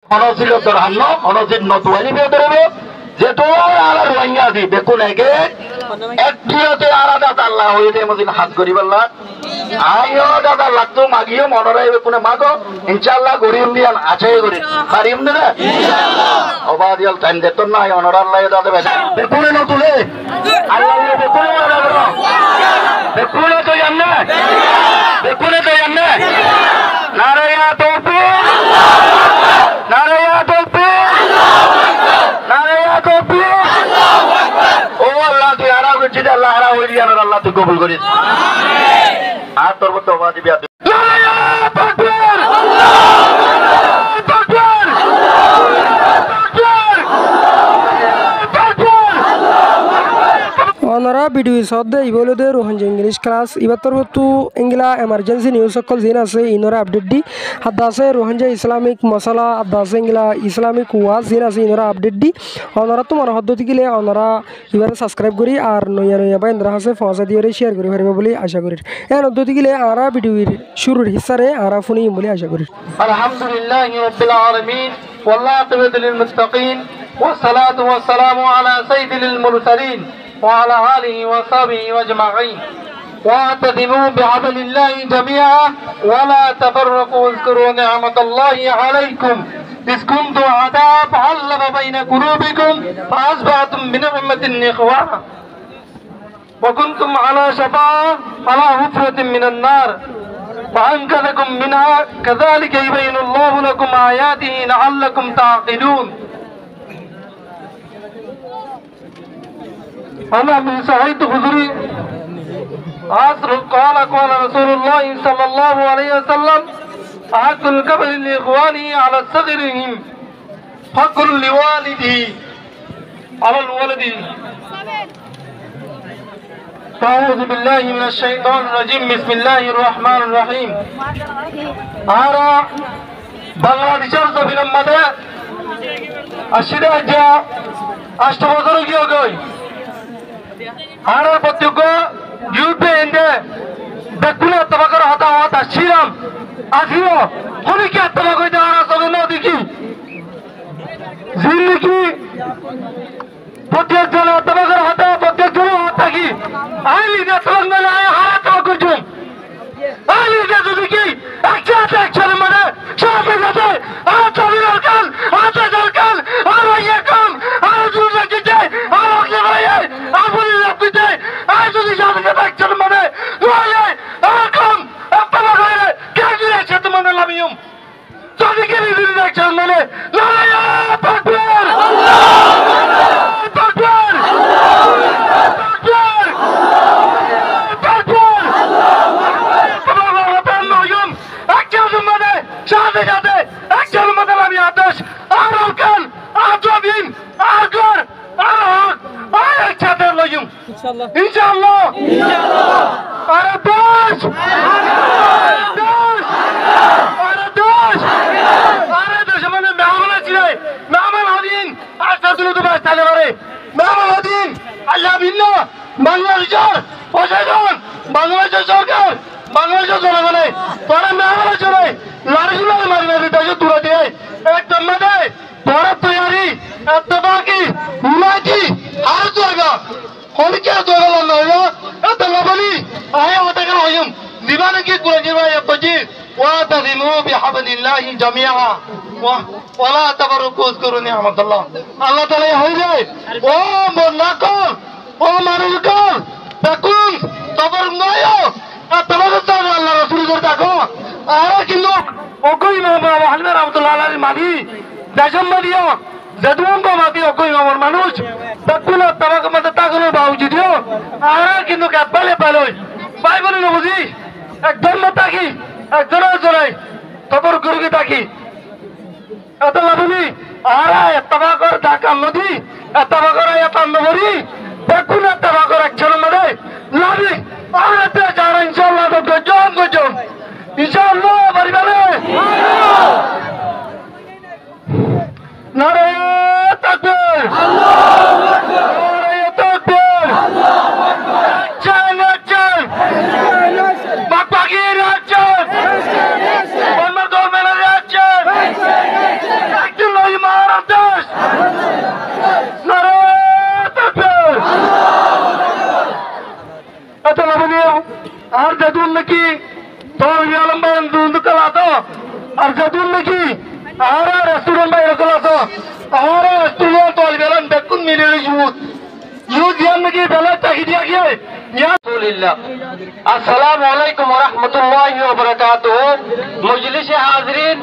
অনছিল তোর হান্ন অনজির নতুয়ানি বেদরবে যে তো আর রোহিঙ্গা দি দেখুন একে একটিতে আলাদা আল্লাহ হইতে মজিন হাত করিবাল্লাহ আইও দাদা লাগতো মাগিও মনরাই কোনে মাগো ইনশাআল্লাহ গরিম দিয়ান আছে গরি পারিম না ইনশাআল্লাহ ওবাদিয়াল টাইম দেত না অনর আল্লাহ দাদা দেখুন নতুলে আল্লাহ দেখুন দেখুন তো জাননা দেখুন তো জাননা নারায়া তাওফিক নারায়া তাওফিক নারায়া তাওফিক ও আল্লাহ তুই আরা করছিস আল্লাহ আরা হইলি আর আল্লাহ তুই কবুল করিস আমিন আর তোর মত ওয়াজি বিয়া নারায়া তাকবীর আল্লাহু আকবার ওনারা ভিডিও সদ্দে ইবলুদে রোহানজা ইংলিশ ক্লাস ইবাতর হতু ইংলা এমার্জেন্সি নিউজ সকল জিন আছে ইনরা আপডেট দি হাদা আছে রোহানজা ইসলামিক মশলা হাদা আছে ইংলা ইসলামিক ওয়াজ জিন আছে ইনরা আপডেট দি ওনারা তোমার পদ্ধতি গিলে ওনারা এবারে সাবস্ক্রাইব করি আর নয়া নয়া বা ইন্দ্রা আছে ফসা দিয়ে শেয়ার করি পারিবা বলে আশা করি এই পদ্ধতি গিলে আরা ভিডিওর শুরুর হিসারে আরা ফোনি বলে আশা করি আলহামদুলিল্লাহি রাব্বিল আলামিন ওয়াল্লাহু লিল মুত্তাকিন والصلاه والسلام على سيد المرسلين وعلى آله وصحبه أجمعين واعتصموا بحبل الله جميعا ولا تفرقوا واذكروا نعمة الله عليكم إذ كنتم أعداء فألف بين قلوبكم فأصبحتم بنعمة إخوانا وكنتم على شفا حفرة من النار فأنقذكم منها كذلك يبين الله لكم آياته لعلكم تعقلون أنا من سعيد خضري عصر قال رسول الله صلى الله عليه وسلم حق الكبر لإخوانه على صغرهم حق لوالده على الولد أعوذ بالله من الشيطان الرجيم بسم الله الرحمن الرحيم أرى বাংলাদেশের জমিনের মধ্যে 80 বছর গই আনার প্রত্যক্ষ ইউপি এন্ডে বেকুলে তোমাকে হতা হতা ছিলাম আসিও হলিকে তোমাকে হইতে আনা চলে না দেখি জিন্দিগি প্রত্যেক জন তোমাকে হতা প্রত্যেক জন হতা কি আইলি না তোমাকে না হারা তোমাকে জুম আইলি না যদি কি একসাথে মানে সব সাথে আর চলে দরকার আছে দরকার আর ইয়ে কম আর জুর রাখতে আর ওকে ভাই আপনি রাখতে আর যদি সাথে একসাথে মানে নয় আর কম আপনারা করে কে দিয়েছে তোমাদের লামিয়ম যদি কে দিন একসাথে মানে নারায়া তাকবীর আল্লাহু আকবার আল্লাহু আকবার তাকবীর আল্লাহু আকবার তোমাদের লামিয়ম একসাথে মানে সাথে সাথে একসাথে মানে আমি আদেশ আর কাল আজবিন আগর আর একসাথে লামিয়ম ইনশাআল্লাহ ইনশাআল্লাহ ইনশাআল্লাহ আরে দোষ আরে দোষ মানে মেহমান ছিল মেহমান হদিন আচ্ছা তুমি তো বাস তাহলে পারে মেহমান হদিন আল্লাহ বিল্লাহ বাংলাদেশের প্রশাসন বাংলাদেশের সরকার বাংলাদেশের জনগণে তোরা মেহমান চলে লাড়িগুলো মারি মারি দেশে তুলে দিয়ে একদম মাদে তোরা তৈরি এতবাকি হুমায়তি আর জায়গা হলিকে দোগল নয় এত লবনি আয় ওটাকে হইম দিবানে কি করে দিবা এপজি واعتصموا بحبل الله جميعا ولا تفرقوا واذكروا نعمة الله الله تعالى হয়ে যায় ও মোনাকল ও মানুষকল দেখুন তবর নয় তোমাদের সাথে আল্লাহ রাসূলের দেখো আর কিন্তু ওকই ইমাম আহমদ রাহমাতুল্লাহ আলাইহি মালি দেশম মালিয়া জদুম কো মাতি ওকই ইমাম মানুষ দেখুন তোমাকে মত তাগলো বাউজি দিও আর কিন্তু কাপালে পালই পাই বলি নবজি একদম মতাকি একজনের জনাই তবর গুরুকে তাকি এত লাভনি আরা এতবাকর ঢাকা নদী এতবাকর এত নগরী দেখুন এতবাকর একজনের মধ্যে লাভি আর এতে যারা ইনশাআল্লাহ তো গজন ইনশাআল্লাহ বাড়িবারে নারায়ে তাকবীর আল্লাহু আকবার নারায়ে তাকবীর আল্লাহু আকবার চল চল বাপাগির চল বন্ধ দরমেলা চল আচ্ছা তুমি নাকি আর রেস্টুরেন্ট বাইরে চলে আসো আর রেস্টুরেন্ট তল বেলান দেখুন মিলে ইউথ ইয়ান নাকি বেলা চাকি দিয়া গিয়ে আসসালামু আলাইকুম ওয়া রাহমাতুল্লাহি ওয়া বারাকাতুহু মজলিসে হাজিরিন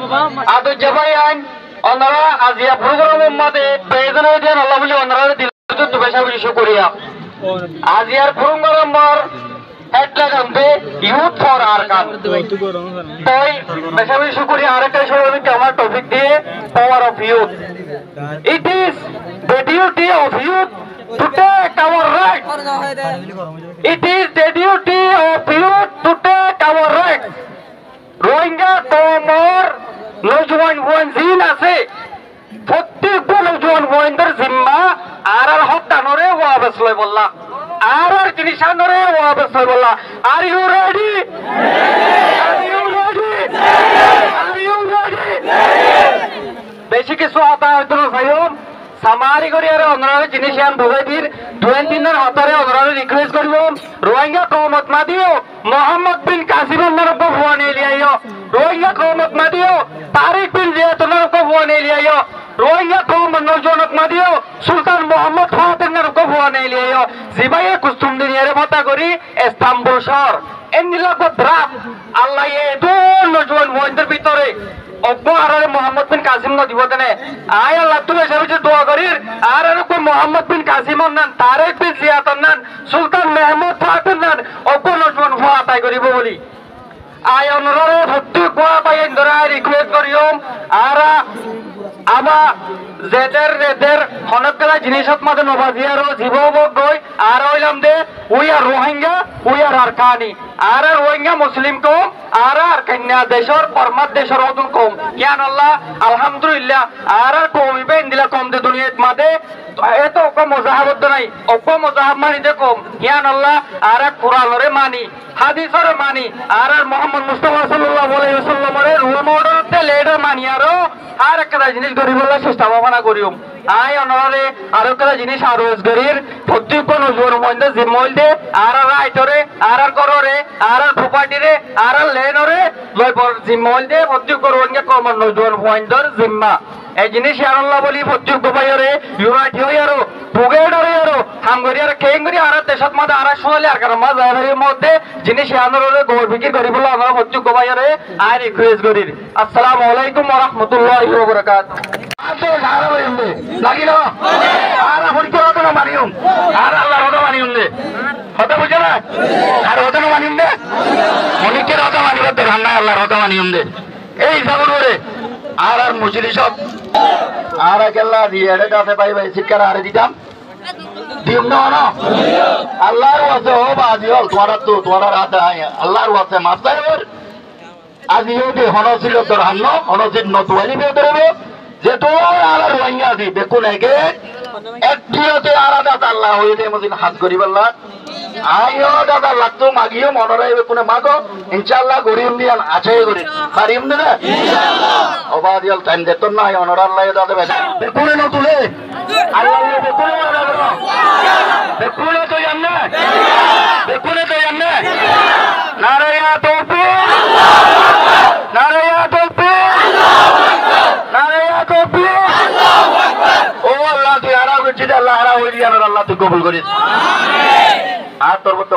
আদো জবাই আইন ওনারা আজিয়া প্রোগ্রামের মধ্যে প্রয়োজন দেন আল্লাহ বলি ওনারা দিল তো বেশা বেশি শুকরিয়া আজিয়ার প্রোগ্রামের হেডলাইন হবে ইউথ ফর আরকান তাই বেশা বেশি শুকরিয়া আরেকটা শুরু আমার টপিক দিয়ে power of youth it is the duty of youth to take our right. It is the duty of youth to take our right. Rohingya তোমার নজওয়ান ওয়ানজিন আছে প্রত্যেক নজওয়ান ওয়ানদের জিম্মা আর হত্যানরে ওয়াবাস লই বললা আর জিনিসানরে ওয়াবাস লই বললা are you ready are you ready are you ready বেশি কিছু হতা হইতো না ভাইও সামারি করি আর অনরারে জিনিস আন বুঝাই দির 2 দিনের হতারে অনরারে রিকোয়েস্ট করিব রোহিঙ্গা কওমত মা দিও মোহাম্মদ বিন কাসিম নরব ভুয়ানে লিয়াইও রোহিঙ্গা কওমত মা দিও তারিক বিন জিয়াদ নরব ভুয়ানে লিয়াইও রোহিঙ্গা কওমত নজনক মা দিও সুলতান মোহাম্মদ ফাতেহ নরব ভুয়ানে লিয়াইও জিবাইয়ে কুস্তুম দুনিয়ারে মতা করি ইস্তাম্বুল শহর এন্দিলা গদ্রাব আল্লাহ এ দুন নজওয়ান ওয়াইদের ভিতরে অব্বারে মোহাম্মদ বিন কাসিম না দিবতনে আয় আল্লাহ তুমি সবচেয়ে দোয়া করির আর কোন মোহাম্মদ বিন কাসিম নান তারেক বিন জিয়াদ নান সুলতান মেহমুদ ফাতেহ নান অব্ব নজওয়ান ফুয়া তাই করিব বলি আয় অনরে সত্যি কোয়া পাই ধরে রিকোয়েস্ট করিম আর আমা জেদের হনকলা জিনিসত মাঝে নবাজিয়ারো জীববক গই আর হইলাম দে we are Rohingya we are Arakani আর রোহিঙ্গা মুসলিম কম আর কন্যা দেশর পরমাত দেশর অদুন কম কেন আল্লাহ আলহামদুলিল্লাহ আর কমিবে ইন্দিলা কম দে দুনিয়াত মাদে এত অক মজাহাবত নাই অক মজাহাব মানি দে কম কেন আল্লাহ আর কুরআনরে মানি হাদিসরে মানি আর মোহাম্মদ মুস্তাফা সাল্লাল্লাহু আলাইহি ওয়াসাল্লামের রোল মডেলতে লেডার মানি আর একটা জিনিস গরিবল্লা চেষ্টা ভাবনা করিম আয় অনরে আর একটা জিনিস আর রোজগারির প্রত্যেক নজর মধ্যে জিম্মল দে আর রাইটরে আর কররে আর প্রপার্টিরে আর লেনরে লয় জিম্মল দে প্রত্যেক রোজগে কম নজর পয়েন্টর জিম্মা এই জিনিস আল্লাহ বলি প্রত্যেক বাইরে ইউনাইট হই আর বুগেডরে আর হামগরি আর কেঙ্গরি আর দেশত মধ্যে আর শুনলে আর কারণ মাঝারের মধ্যে জিনিস আনরে গোল বিক্রি করিবলা আমরা প্রত্যেক বাইরে আর রিকোয়েস্ট করি আসসালামু আলাইকুম ওয়া রাহমাতুল্লাহি ওয়া বারাকাতুহু আতো ধারা হইন্দে লাগি না আর হরিকরা তো মানিয়ম আর আল্লাহর কথা মানিয়ম দে কথা বুঝছ না আর কথা মানিয়ম দে মনিকের কথা মানিব তো রান্না আল্লাহর কথা মানিয়ম দে এই সাগর করে আর মজলিসত আর কেল্লা দিয়ে কাছে পাই ভাই শিক্ষার আরে দিতাম দিম না না আল্লাহর ওয়াসে ও বাজি হল তোমার হাতে আল্লাহর ওয়াসে মাস্টার আজিও দে হনছিল তোর হান্ন হনছিল নতুয়ালি বে দেবে যে তো আর রোহিঙ্গা দি দেখুন একে একটিতে আলাদা আল্লাহ হইতে মজিন হাত করি বললা আইও দাদা লাগতো মাগিও মনরে কোনে মাগো ইনশাআল্লাহ গরিম দিয়ান আছে গরি পারিম না ইনশাআল্লাহ ওবাদিয়াল টাইম দেত না অনর আল্লাহ দাদা দেখুনে ন তুলে আল্লাহ দেখুনে না দেখুনে তো জাননা দেখুনে তো জাননা নারায়া তোপি নারায়া তোপি নারায়া তোপি আল্লাহু আকবার ও আল্লাহ তুই আরা হইছিস আল্লাহ আরা হইলি আল্লাহ তুই কবুল করিস আমিন আর তোর মতো